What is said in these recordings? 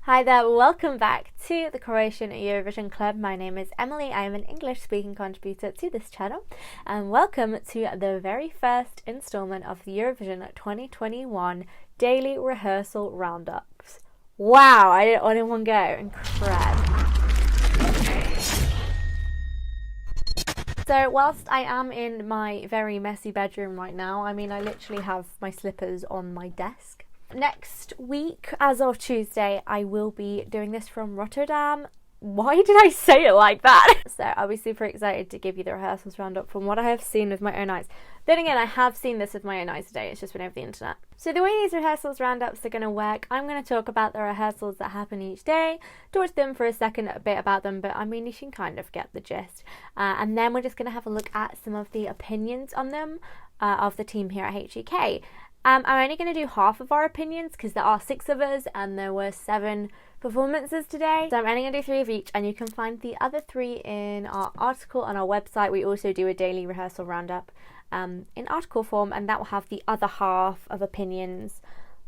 Hi there, welcome back to the Croatian Eurovision Club. My name is Emily. I am an English speaking contributor to this channel, and welcome to the very first instalment of the Eurovision 2021 Daily Rehearsal Roundups. Wow, I did it all in one go. Incredible. So whilst I am in my very messy bedroom right now, I literally have my slippers on my desk. Next week, as of Tuesday, I will be doing this from Rotterdam. Why did I say it like that? So I'll be super excited to give you the rehearsals roundup from what I have seen with my own eyes. Then again, I have seen this with my own eyes today. It's just been over the internet. So the way these rehearsals roundups are going to work, I'm going to talk about the rehearsals that happen each day, talk to them for a second, a bit about them, but you can kind of get the gist. And then we're just going to have a look at some of the opinions on them of the team here at HEK. I'm only going to do half of our opinions because there are 6 of us and there were 7 performances today. So I'm only going to do 3 of each, and you can find the other 3 in our article on our website. We also do a daily rehearsal roundup in article form, and that will have the other half of opinions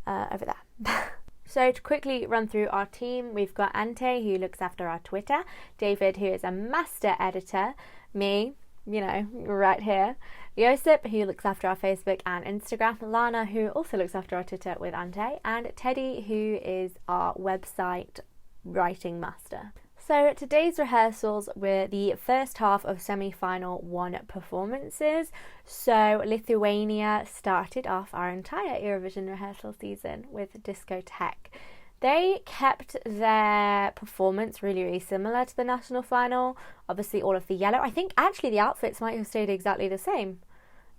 over there. So to quickly run through our team, we've got Ante, who looks after our Twitter, David, who is a master editor, me, right here, Josip, who looks after our Facebook and Instagram, Lana, who also looks after our Twitter with Ante, and Teddy, who is our website writing master. So today's rehearsals were the first half of semi-final 1 performances. So Lithuania started off our entire Eurovision rehearsal season with Discotheque. They kept their performance really, really similar to the national final. Obviously all of the yellow. I think actually the outfits might have stayed exactly the same.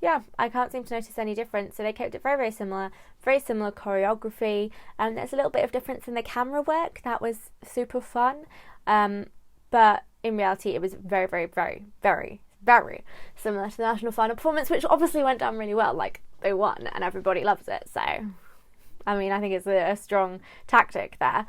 Yeah, I can't seem to notice any difference. So they kept it very, very similar choreography. There's a little bit of difference in the camera work. That was super fun. But in reality, it was very, very, very, very, very similar to the national final performance, which obviously went down really well. Like, they won and everybody loves it. So, I think it's a strong tactic there.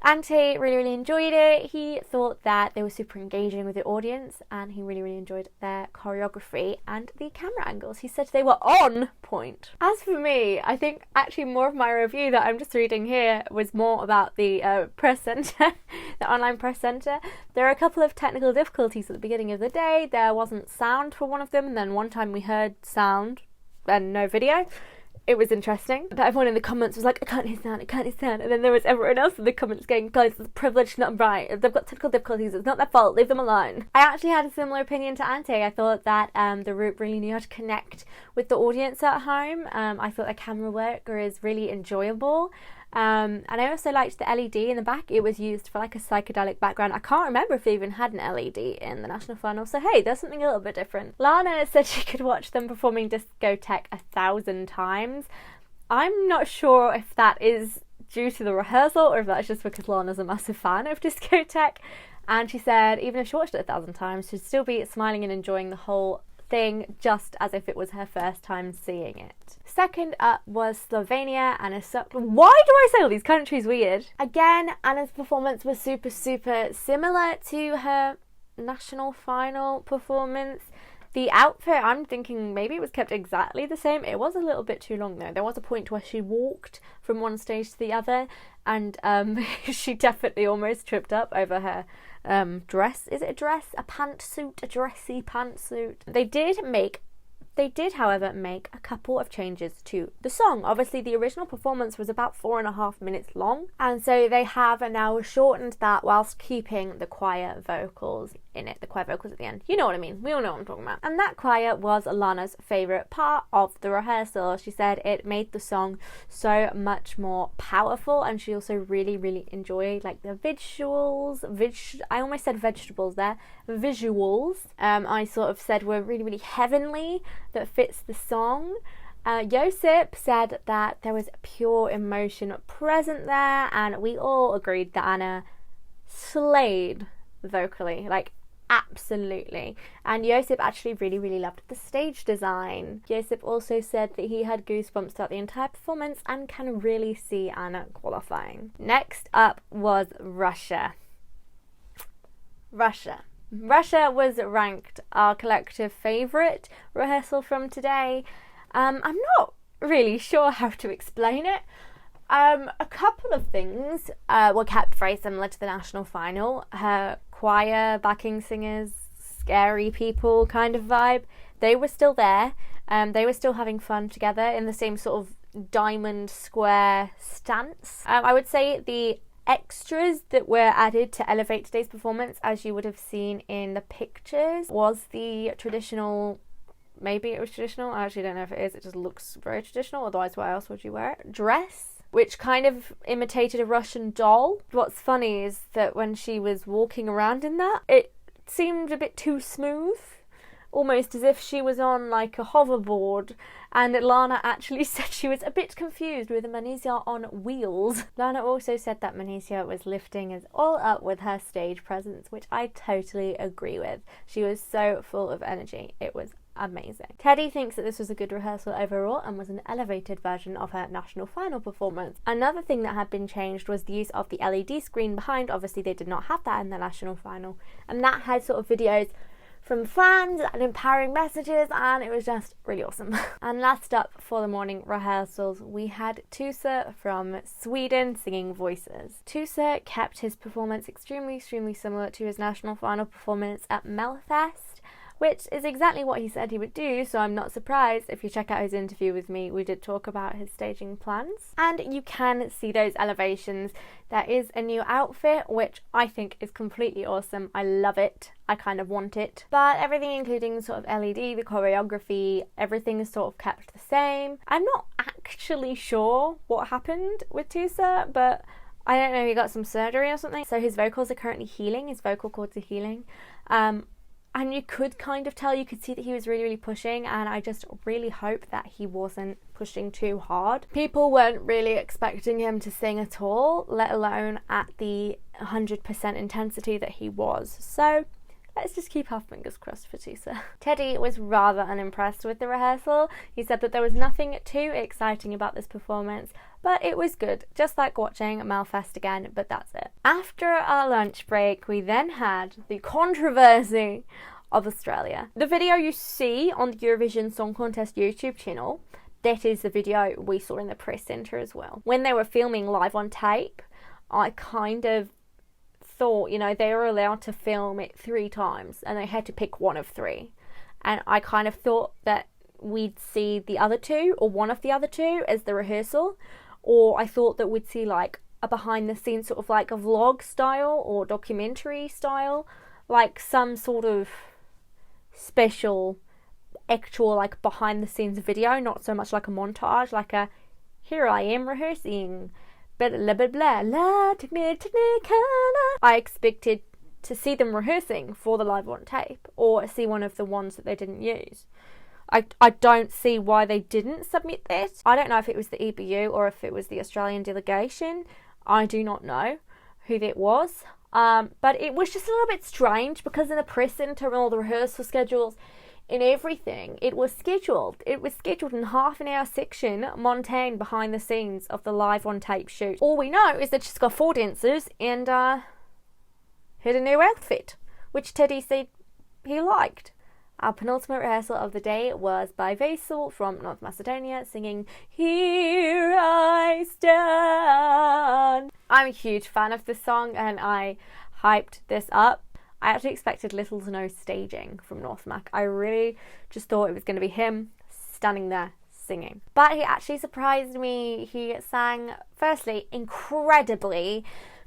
Ante really, really enjoyed it. He thought that they were super engaging with the audience, and he really, really enjoyed their choreography and the camera angles. He said they were on point. As for me, I think actually more of my review that I'm just reading here was more about the press centre, the online press centre. There are a couple of technical difficulties at the beginning of the day. There wasn't sound for one of them, and then one time we heard sound and no video. It was interesting. But everyone in the comments was like, I can't hear sound. And then there was everyone else in the comments going, guys, it's privileged, not right. If they've got technical difficulties, it's not their fault. Leave them alone. I actually had a similar opinion to Ante. I thought that the group really knew how to connect with the audience at home. I thought the camera work is really enjoyable. And I also liked the LED in the back. It was used for like a psychedelic background. I can't remember if they even had an LED in the national final. So hey, there's something a little bit different. Lana said she could watch them performing Discotheque 1,000 times. I'm not sure if that is due to the rehearsal or if that's just because Lana's a massive fan of Discotheque. And she said even if she watched it 1,000 times, she'd still be smiling and enjoying the whole thing just as if it was her first time seeing it. Second up was Slovenia. Why do I say all these countries weird? Again, Anna's performance was super, super similar to her national final performance. The outfit, I'm thinking maybe it was kept exactly the same. It was a little bit too long though. There was a point where she walked from one stage to the other, and she definitely almost tripped up over her dress. Is it a dress? A pantsuit? A dressy pantsuit? They did, however, make a couple of changes to the song. Obviously, the original performance was about 4.5 minutes long, and so they have now shortened that whilst keeping the choir vocals in it. The choir vocals at the end. You know what I mean. We all know what I'm talking about. And that choir was Lana's favourite part of the rehearsal. She said it made the song so much more powerful, and she also really, really enjoyed like the visuals. I almost said vegetables there. Visuals. I sort of said were really, really heavenly. That fits the song. Josip said that there was pure emotion present there, and we all agreed that Anna slayed vocally, like absolutely. And Josip actually really, really loved the stage design. Josip also said that he had goosebumps throughout the entire performance and can really see Anna qualifying. Next up was Russia. Russia was ranked our collective favourite rehearsal from today. I'm not really sure how to explain it. A couple of things were kept very similar to the national final. Her choir, backing singers, scary people kind of vibe, they were still there. They were still having fun together in the same sort of diamond square stance. I would say the extras that were added to elevate today's performance, as you would have seen in the pictures, was the traditional, maybe it was traditional, I actually don't know if it is, it just looks very traditional, otherwise why else would you wear it, dress, which kind of imitated a Russian doll. What's funny is that when she was walking around in that, it seemed a bit too smooth, almost as if she was on like a hoverboard, and Lana actually said she was a bit confused with Manizia on wheels. Lana also said that Manizia was lifting us all up with her stage presence, which I totally agree with. She was so full of energy. It was amazing. Teddy thinks that this was a good rehearsal overall and was an elevated version of her national final performance. Another thing that had been changed was the use of the LED screen behind. Obviously they did not have that in the national final, and that had sort of videos from fans and empowering messages, and it was just really awesome. And last up for the morning rehearsals, we had Tusa from Sweden singing Voices. Tusa kept his performance extremely similar to his national final performance at Melfest, which is exactly what he said he would do, so I'm not surprised. If you check out his interview with me, we did talk about his staging plans. And you can see those elevations. There is a new outfit, which I think is completely awesome. I love it. I kind of want it. But everything, including sort of LED, the choreography, everything is sort of kept the same. I'm not actually sure what happened with Tusa, but I don't know, he got some surgery or something. So his vocals are currently healing, his vocal cords are healing. And you could kind of tell, you could see that he was really pushing, and I just really hope that he wasn't pushing too hard. People weren't really expecting him to sing at all, let alone at the 100% intensity that he was. So let's just keep our fingers crossed for Tusa. Teddy was rather unimpressed with the rehearsal. He said that there was nothing too exciting about this performance, but it was good, just like watching Melfest again, but that's it. After our lunch break, we then had the controversy of Australia. The video you see on the Eurovision Song Contest YouTube channel, that is the video we saw in the press centre as well. When they were filming live on tape, I kind of thought, you know, they were allowed to film it 3 times and they had to pick one of 3. And I kind of thought that we'd see the other 2 or one of the other 2 as the rehearsal, or I thought that we'd see like a behind the scenes sort of like a vlog style or documentary style, like some sort of special actual like behind the scenes video, not so much like a montage, like a here I am rehearsing blah blah blah blah la technicolor. I expected to see them rehearsing for the live on tape, or see one of the ones that they didn't use. I don't see why they didn't submit this. I don't know if it was the EBU or if it was the Australian delegation. I do not know who that was. But it was just a little bit strange, because in the press centre and all the rehearsal schedules and everything, it was scheduled. It was scheduled in half an hour section, montagne behind the scenes of the live on tape shoot. All we know is that she's got 4 dancers and had a new outfit, which Teddy said he liked. Our penultimate rehearsal of the day was by Vasil from North Macedonia singing Here I Stand. I'm a huge fan of this song and I hyped this up. I actually expected little to no staging from North Mac. I really just thought it was going to be him standing there singing. But he actually surprised me. He sang, firstly, incredibly.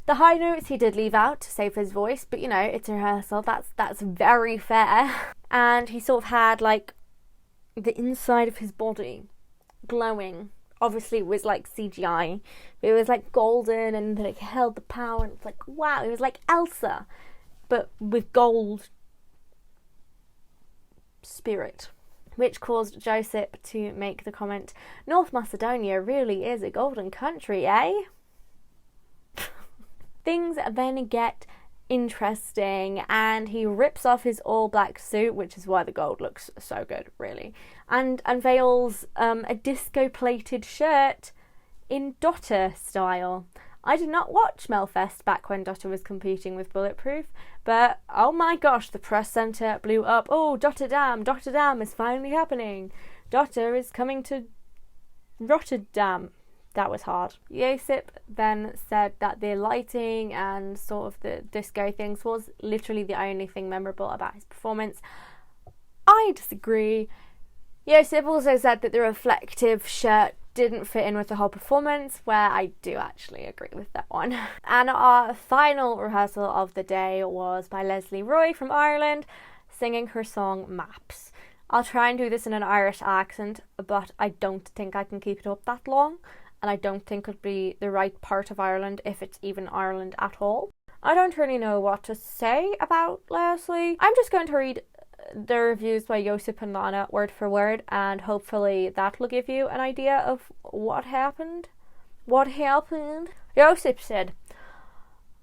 The high notes he did leave out to save his voice, but you know, it's a rehearsal, that's very fair. And he sort of had like the inside of his body glowing. Obviously it was like CGI, but it was like golden and like held the power, and it's like wow, it was like Elsa, but with gold spirit. Which caused Joseph to make the comment, North Macedonia really is a golden country, eh? Things then get interesting, and he rips off his all black suit, which is why the gold looks so good, really, and unveils a disco plated shirt in Dotter style. I did not watch Melfest back when Dotter was competing with Bulletproof, but oh my gosh, the press centre blew up. Oh, Dotterdam is finally happening. Dotter is coming to Rotterdam. that was hard. Josip then said that the lighting and sort of the disco things was literally the only thing memorable about his performance. I disagree. Josip also said that the reflective shirt didn't fit in with the whole performance, where I do actually agree with that one. And our final rehearsal of the day was by Leslie Roy from Ireland, singing her song Maps. I'll try and do this in an Irish accent, but I don't think I can keep it up that long, and I don't think it'll be the right part of Ireland, if it's even Ireland at all. I don't really know what to say about Leslie. I'm just going to read the reviews by Josip and Lana word for word, and hopefully that will give you an idea of what happened. Josip said,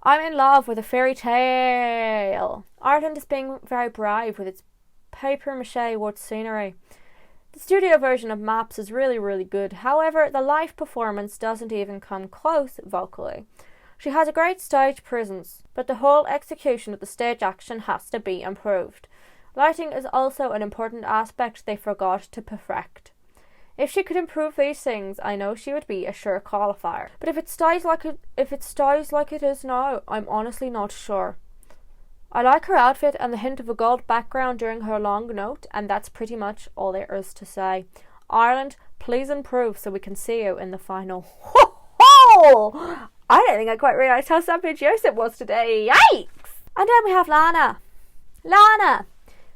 I'm in love with a fairy tale. Ireland is being very brave with its papier-mâché wood scenery. The studio version of Maps is really, really good. However, the live performance doesn't even come close vocally. She has a great stage presence, but the whole execution of the stage action has to be improved. Lighting is also an important aspect they forgot to perfect. If she could improve these things, I know she would be a sure qualifier. But if it stays like it is now, I'm honestly not sure. I like her outfit and the hint of a gold background during her long note, and that's pretty much all there is to say. Ireland, please improve so we can see you in the final. Ho ho! I don't think I quite realised how savage Josip was today. Yikes! And then we have Lana. Lana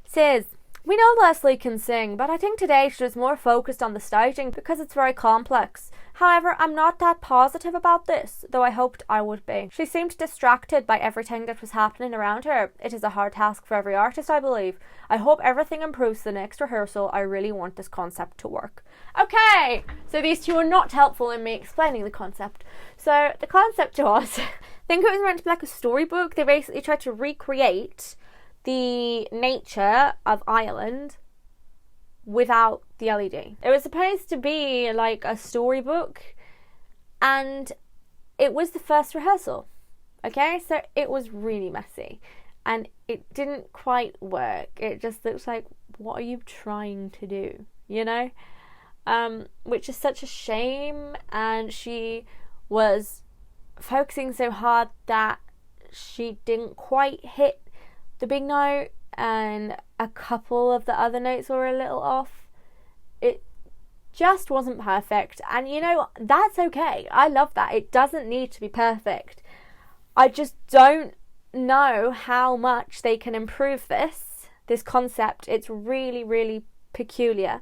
says, we know Leslie can sing, but I think today she was more focused on the staging because it's very complex. However, I'm not that positive about this, though I hoped I would be. She seemed distracted by everything that was happening around her. It is a hard task for every artist, I believe. I hope everything improves the next rehearsal. I really want this concept to work. Okay, so these two are not helpful in me explaining the concept. So the concept was, I think it was meant to be like a storybook. They basically tried to recreate the nature of Ireland without the LED. It was supposed to be like a storybook, and it was the first rehearsal. Okay, so it was really messy and it didn't quite work. It just looks like, what are you trying to do? You know? Which is such a shame, and she was focusing so hard that she didn't quite hit the big note, and a couple of the other notes were a little off. It just wasn't perfect, and you know, that's okay. I love that. It doesn't need to be perfect. I just don't know how much they can improve this concept. It's really, really peculiar.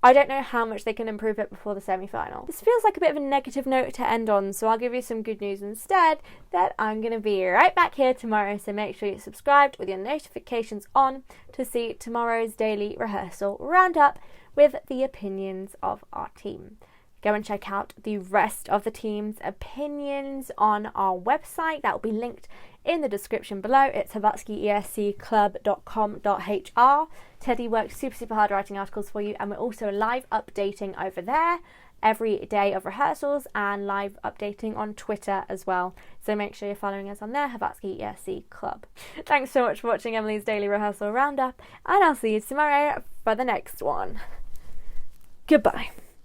I don't know how much they can improve it before the semi-final. This feels like a bit of a negative note to end on, so I'll give you some good news instead, that I'm going to be right back here tomorrow, so make sure you're subscribed with your notifications on to see tomorrow's daily rehearsal roundup with the opinions of our team. Go and check out the rest of the team's opinions on our website. That will be linked in the description below. It's havatskyescclub.com.hr. Teddy works super hard writing articles for you, and we're also live updating over there every day of rehearsals, and live updating on Twitter as well. So make sure you're following us on there, Havatsky ESC Club. Thanks so much for watching Emily's Daily Rehearsal Roundup, and I'll see you tomorrow for the next one. Goodbye.